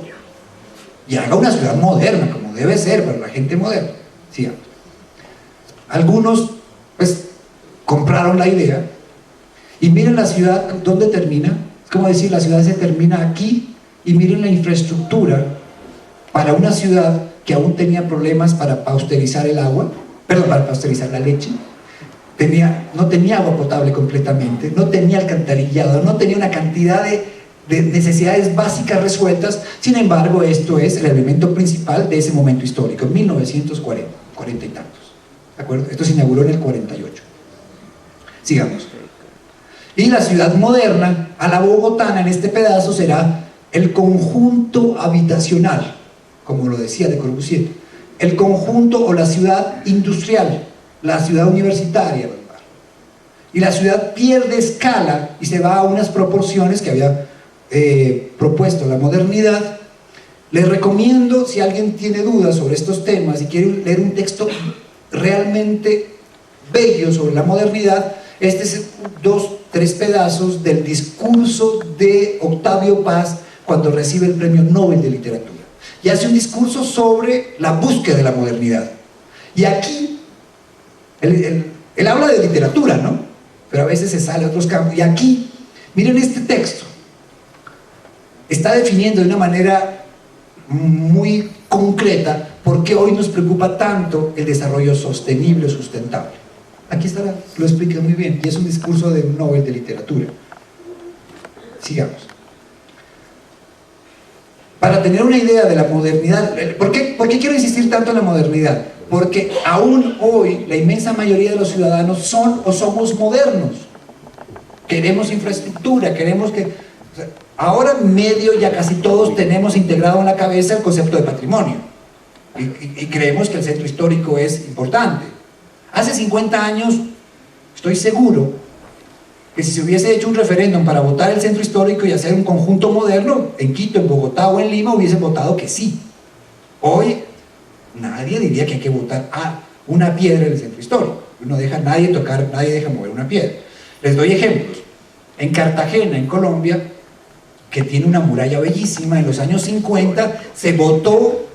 Y haga una ciudad moderna, como debe ser para la gente moderna. Sigamos. Algunos, pues, compraron la idea y miren la ciudad, ¿dónde termina? Es como decir, la ciudad se termina aquí y miren la infraestructura para una ciudad que aún tenía problemas para pasteurizar el agua, perdón, para pasteurizar la leche. No tenía agua potable completamente, no tenía alcantarillado, no tenía una cantidad de necesidades básicas resueltas. Sin embargo, esto es el elemento principal de ese momento histórico, en 1940, 40 y tantos. ¿De acuerdo? Esto se inauguró en el 48. Sigamos. Y la ciudad moderna, a la bogotana, en este pedazo será el conjunto habitacional, como lo decía Le Corbusier, el conjunto o la ciudad industrial, la ciudad universitaria. Y la ciudad pierde escala y se va a unas proporciones que había propuesto la modernidad, Les recomiendo, si alguien tiene dudas sobre estos temas y quiere leer un texto realmente bello sobre la modernidad, este es 2-3 pedazos del discurso de Octavio Paz cuando recibe el Premio Nobel de Literatura. Y hace un discurso sobre la búsqueda de la modernidad. Y aquí, él habla de literatura, ¿no? Pero a veces se sale a otros campos. Y aquí, miren este texto. Está definiendo de una manera muy concreta por qué hoy nos preocupa tanto el desarrollo sostenible o sustentable. Aquí está, lo explica muy bien, y es un discurso de Nobel de Literatura. Sigamos. Para tener una idea de la modernidad, ¿por qué quiero insistir tanto en la modernidad? Porque aún hoy la inmensa mayoría de los ciudadanos son o somos modernos. Queremos infraestructura, queremos que... O sea, ahora medio ya casi todos tenemos integrado en la cabeza el concepto de patrimonio. Y creemos que el centro histórico es importante. Hace 50 años, estoy seguro que si se hubiese hecho un referéndum para votar el centro histórico y hacer un conjunto moderno, en Quito, en Bogotá o en Lima, hubiese votado que sí. Hoy, nadie diría que hay que votar a una piedra en el centro histórico. No deja a nadie tocar, nadie deja mover una piedra. Les doy ejemplos. En Cartagena, en Colombia, que tiene una muralla bellísima, en los años 50 se votó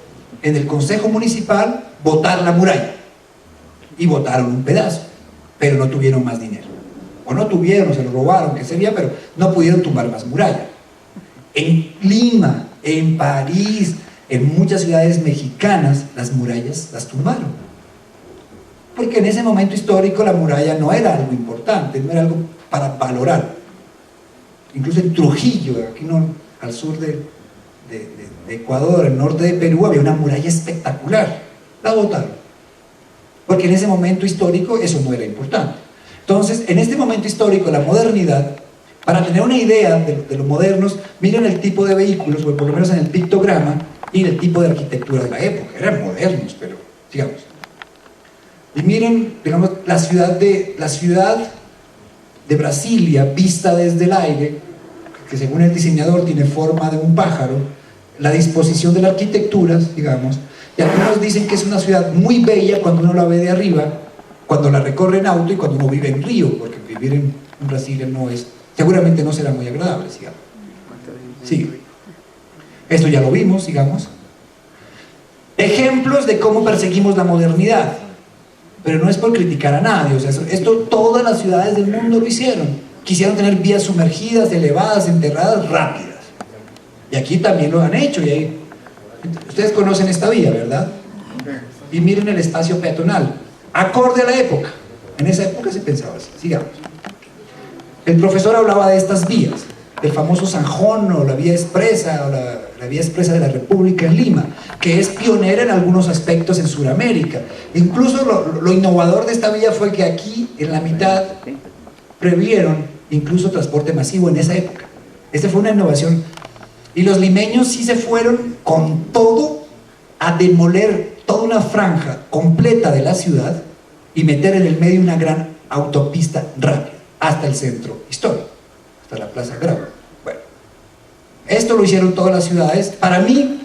en el Consejo Municipal votar la muralla. Y votaron un pedazo, pero no tuvieron más dinero. O no tuvieron, o se lo robaron, que sería, pero no pudieron tumbar más muralla. En Lima, en París, en muchas ciudades mexicanas, las murallas las tumbaron. Porque en ese momento histórico la muralla no era algo importante, no era algo para valorar. Incluso en Trujillo, aquí no, al sur de Ecuador, al norte de Perú, había una muralla espectacular. La botaron. Porque en ese momento histórico eso no era importante. Entonces, en este momento histórico, la modernidad, para tener una idea de los modernos, miren el tipo de vehículos, o por lo menos en el pictograma, y el tipo de arquitectura de la época. Eran modernos, pero digamos. Y miren, digamos, la ciudad de Brasilia, vista desde el aire, que según el diseñador tiene forma de un pájaro, la disposición de la arquitectura, digamos, y algunos dicen que es una ciudad muy bella cuando uno la ve de arriba, cuando la recorre en auto y cuando uno vive en Río, porque vivir en Brasilia no es, seguramente no será muy agradable, sigamos. Sí. Esto ya lo vimos, sigamos. Ejemplos de cómo perseguimos la modernidad. Pero no es por criticar a nadie, o sea, esto todas las ciudades del mundo lo hicieron. Quisieron tener vías sumergidas, elevadas, enterradas, rápidas. Y aquí también lo han hecho. Y ustedes conocen esta vía, ¿verdad? Y miren el espacio peatonal, acorde a la época. En esa época se pensaba así. Sigamos. El profesor hablaba de estas vías, del famoso Sanjón, o la vía expresa, o la vía expresa de la República en Lima, que es pionera en algunos aspectos en Sudamérica. Incluso lo innovador de esta vía fue que aquí, en la mitad, previeron incluso transporte masivo en esa época. Esta fue una innovación. Y los limeños sí se fueron con todo a demoler toda una franja completa de la ciudad y meter en el medio una gran autopista rápida hasta el centro histórico, hasta la Plaza Grau. Bueno, esto lo hicieron todas las ciudades. Para mí,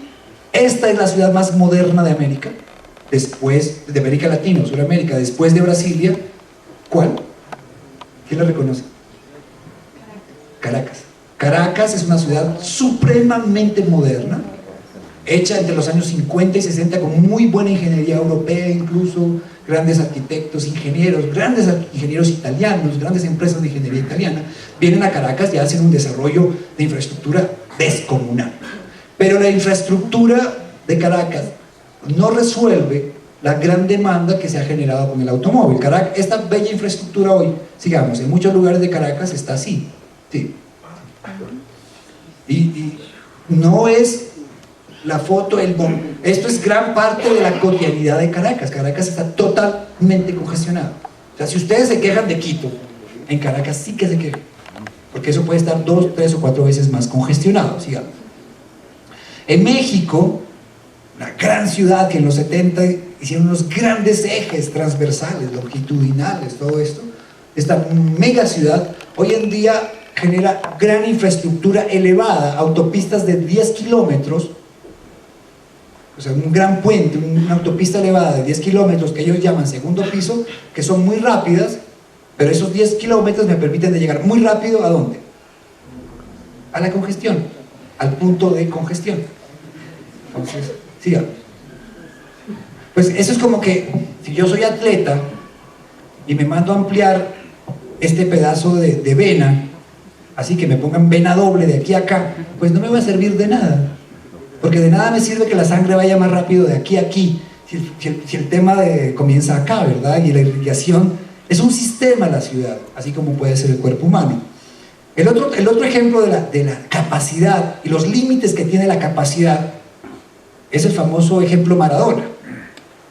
esta es la ciudad más moderna de América, después de América Latina, Sudamérica, después de Brasilia. ¿Cuál? ¿Quién la reconoce? Caracas. Caracas es una ciudad supremamente moderna, hecha entre los años 50 y 60 con muy buena ingeniería europea, incluso grandes arquitectos, grandes ingenieros italianos, grandes empresas de ingeniería italiana, vienen a Caracas y hacen un desarrollo de infraestructura descomunal. Pero la infraestructura de Caracas no resuelve la gran demanda que se ha generado con el automóvil. Esta bella infraestructura hoy, sigamos, en muchos lugares de Caracas está así, sí. Y no es la foto, esto es gran parte de la cotidianidad de Caracas. Caracas está totalmente congestionado. O sea, si ustedes se quejan de Quito, en Caracas sí que se quejan, porque eso puede estar 2, 3 o 4 veces más congestionado, sigamos. En México, una gran ciudad que en los 70 hicieron unos grandes ejes transversales, longitudinales, todo esto, esta mega ciudad, hoy en día genera gran infraestructura elevada, autopistas de 10 kilómetros o sea, un gran puente, una autopista elevada de 10 kilómetros que ellos llaman segundo piso, que son muy rápidas, pero esos 10 kilómetros me permiten de llegar muy rápido, ¿a dónde? A la congestión, al punto de congestión. Entonces, sigamos. Pues eso es como que, si yo soy atleta y me mando a ampliar este pedazo de vena, así que me pongan vena doble de aquí a acá, pues no me va a servir de nada, porque de nada me sirve que la sangre vaya más rápido de aquí a aquí, si el tema comienza acá, ¿verdad? Y la irrigación es un sistema la ciudad, así como puede ser el cuerpo humano. El otro ejemplo de la capacidad y los límites que tiene la capacidad es el famoso ejemplo Maradona,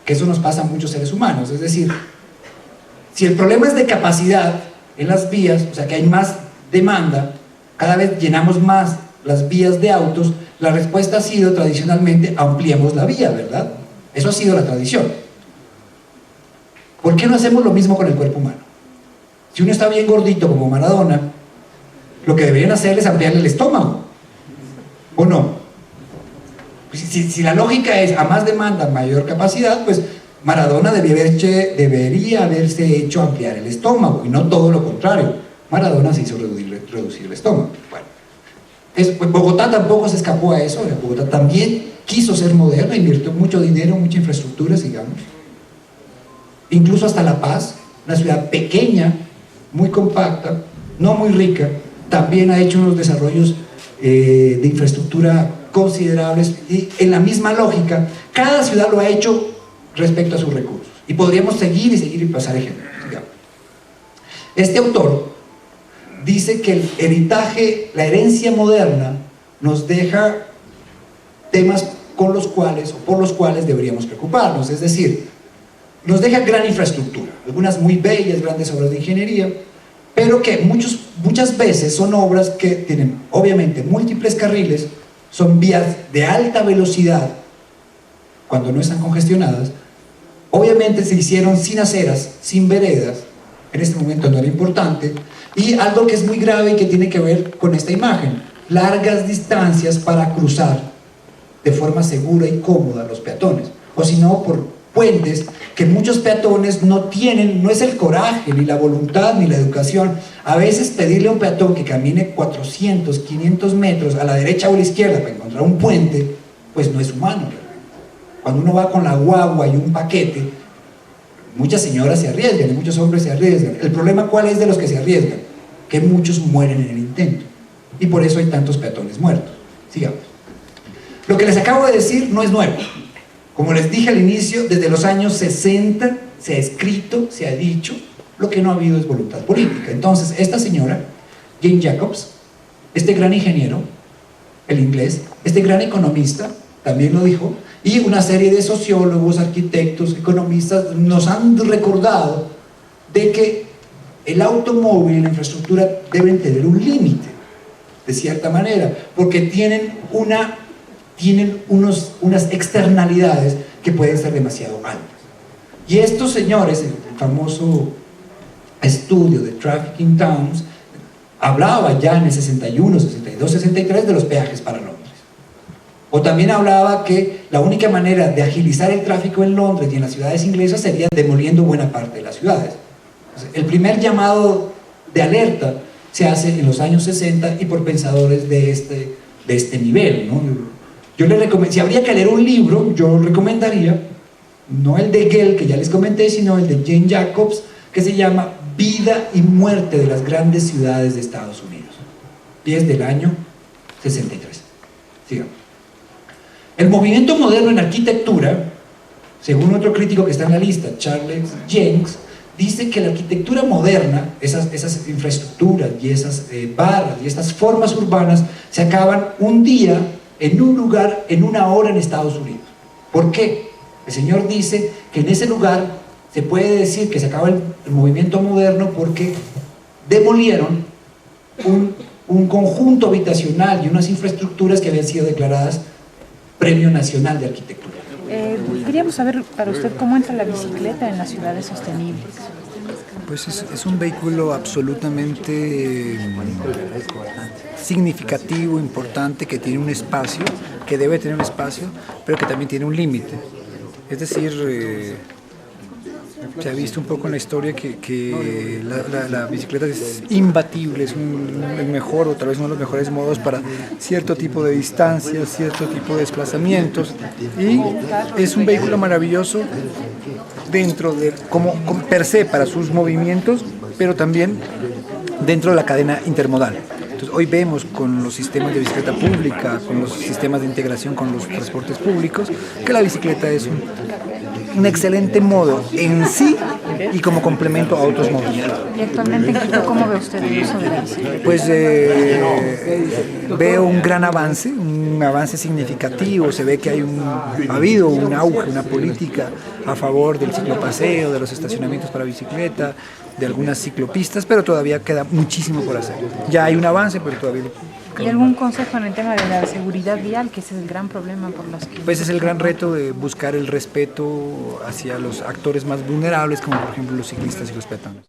que eso nos pasa a muchos seres humanos, es decir, si el problema es de capacidad en las vías, o sea que hay más demanda, cada vez llenamos más las vías de autos, la respuesta ha sido tradicionalmente ampliemos la vía, ¿verdad? Eso ha sido la tradición. ¿Por qué no hacemos lo mismo con el cuerpo humano? Si uno está bien gordito como Maradona, lo que deberían hacer es ampliarle el estómago, ¿o no? Pues si la lógica es a más demanda, mayor capacidad, pues Maradona debería haberse hecho ampliar el estómago y no todo lo contrario. Maradona se hizo reducir el estómago. Bueno, pues Bogotá tampoco se escapó a eso. Bogotá también quiso ser moderna, invirtió mucho dinero, mucha infraestructura, digamos. Incluso hasta La Paz, una ciudad pequeña, muy compacta, no muy rica, también ha hecho unos desarrollos de infraestructura considerables y en la misma lógica, cada ciudad lo ha hecho respecto a sus recursos. Y podríamos seguir y pasar ejemplos, digamos. Este autor dice que el heritaje, la herencia moderna, nos deja temas con los cuales, o por los cuales deberíamos preocuparnos, es decir, nos deja gran infraestructura, algunas muy bellas, grandes obras de ingeniería, pero que muchas veces son obras que tienen, obviamente, múltiples carriles, son vías de alta velocidad, cuando no están congestionadas, obviamente se hicieron sin aceras, sin veredas, en este momento no era importante, y algo que es muy grave y que tiene que ver con esta imagen, largas distancias para cruzar de forma segura y cómoda los peatones, o si no por puentes que muchos peatones no tienen, no es el coraje, ni la voluntad, ni la educación. A veces pedirle a un peatón que camine 400, 500 metros a la derecha o a la izquierda para encontrar un puente, pues no es humano. Cuando uno va con la guagua y un paquete, muchas señoras se arriesgan y muchos hombres se arriesgan. El problema, ¿cuál es de los que se arriesgan? Que muchos mueren en el intento. Y por eso hay tantos peatones muertos. Sigamos. Lo que les acabo de decir no es nuevo. Como les dije al inicio, desde los años 60 se ha escrito, se ha dicho, lo que no ha habido es voluntad política. Entonces, esta señora, Jane Jacobs, este gran ingeniero, el inglés, este gran economista, también lo dijo, y una serie de sociólogos, arquitectos, economistas nos han recordado de que el automóvil y la infraestructura deben tener un límite, de cierta manera, porque tienen unas externalidades que pueden ser demasiado altas. Y estos señores, el famoso estudio de Traffic in Towns, hablaba ya en el 61, 62, 63 de los peajes para Londres. O también hablaba que la única manera de agilizar el tráfico en Londres y en las ciudades inglesas sería demoliendo buena parte de las ciudades. Entonces, el primer llamado de alerta se hace en los años 60 y por pensadores de este nivel, ¿no? Yo les recomiendo, si habría que leer un libro, yo recomendaría, no el de Gell, que ya les comenté, sino el de Jane Jacobs, que se llama Vida y muerte de las grandes ciudades de Estados Unidos. Y es del año 63. Sigamos. El movimiento moderno en arquitectura, según otro crítico que está en la lista, Charles Jenks, dice que la arquitectura moderna, esas infraestructuras y esas barras y estas formas urbanas se acaban un día, en un lugar, en una hora en Estados Unidos. ¿Por qué? El señor dice que en ese lugar se puede decir que se acaba el movimiento moderno porque demolieron un conjunto habitacional y unas infraestructuras que habían sido declaradas Premio Nacional de Arquitectura. Queríamos saber para usted cómo entra la bicicleta en las ciudades sostenibles. Pues es un vehículo absolutamente significativo, importante, que tiene un espacio que debe tener un espacio, pero que también tiene un límite. Es decir, se ha visto un poco en la historia que la bicicleta es imbatible, es el mejor o tal vez uno de los mejores modos para cierto tipo de distancias, cierto tipo de desplazamientos, y es un vehículo maravilloso dentro de, como per se para sus movimientos, pero también dentro de la cadena intermodal. Entonces, hoy vemos con los sistemas de bicicleta pública, con los sistemas de integración con los transportes públicos, que la bicicleta es un excelente modo en sí y como complemento a otros modos. Y actualmente en Quito, ¿cómo ve usted el uso de la bicicleta? Pues veo un gran avance, un avance significativo. Se ve que ha habido un auge, una política a favor del ciclopaseo, de los estacionamientos para bicicleta, de algunas ciclopistas, pero todavía queda muchísimo por hacer. Ya hay un avance, pero todavía ¿Y algún consejo en el tema de la seguridad vial, que ese es el gran problema por los que... Pues es el gran reto de buscar el respeto hacia los actores más vulnerables, como por ejemplo los ciclistas y los peatones.